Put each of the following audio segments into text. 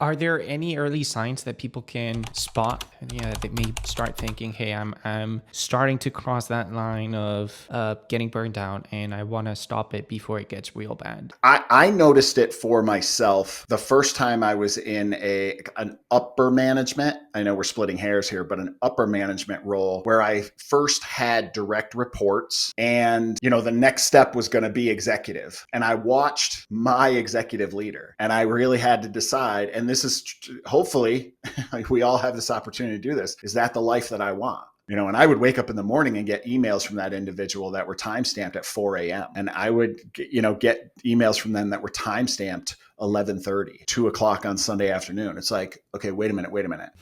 Are there any early signs that people can spot? Yeah, they may start thinking, "Hey, I'm starting to cross that line of getting burned out, and I want to stop it before it gets real bad." I noticed it for myself the first time I was in an upper management. I know we're splitting hairs here, but an upper management role where I first had direct reports, and the next step was going to be executive. And I watched my executive leader, and I really had to decide, and this is hopefully we all have this opportunity to do this, is that the life that I want? And I would wake up in the morning and get emails from that individual that were timestamped at 4 a.m. And I would, get emails from them that were timestamped 11:30, 2 o'clock on Sunday afternoon. It's like, okay, wait a minute.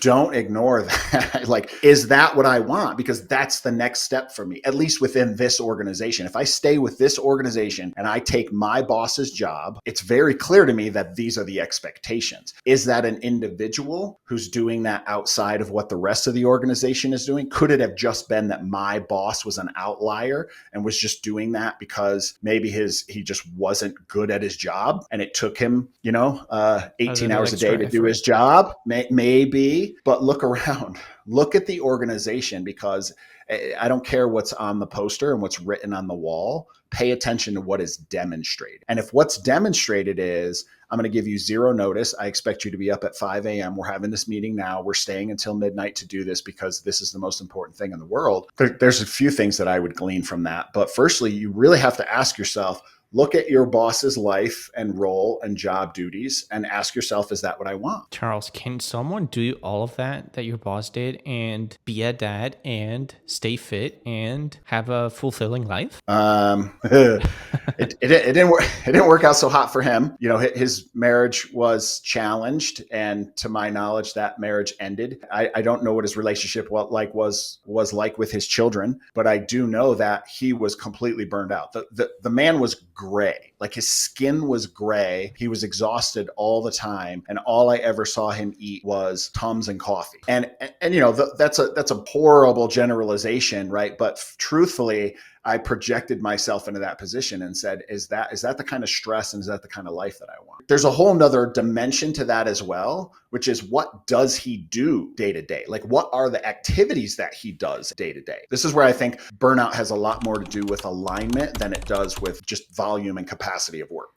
Don't ignore that. Like, is that what I want? Because that's the next step for me, at least within this organization. If I stay with this organization and I take my boss's job, it's very clear to me that these are the expectations. Is that an individual who's doing that outside of what the rest of the organization is doing? Could it have just been that my boss was an outlier and was just doing that because maybe he just wasn't good at his job and it took him 18 hours a day to do his job? Maybe. But look around. Look at the organization, because I don't care what's on the poster and what's written on the wall. Pay attention to what is demonstrated. And if what's demonstrated is, I'm going to give you zero notice, I expect you to be up at 5 a.m. We're having this meeting now. We're staying until midnight to do this because this is the most important thing in the world. There's a few things that I would glean from that. But firstly, you really have to ask yourself, look at your boss's life and role and job duties and ask yourself, is that what I want? Charles, can someone do all of that your boss did and be a dad and stay fit and have a fulfilling life? It didn't work out so hot for him. His marriage was challenged, and to my knowledge, that marriage ended. I don't know what his relationship was like with his children, but I do know that he was completely burned out. The man was gray, like his skin was gray. He was exhausted all the time, and all I ever saw him eat was Tums and coffee. And that's a horrible generalization, right? But truthfully, I projected myself into that position and said, is that the kind of stress and is that the kind of life that I want? There's a whole nother dimension to that as well, which is, what does he do day to day? Like, what are the activities that he does day to day? This is where I think burnout has a lot more to do with alignment than it does with just volume and capacity of work.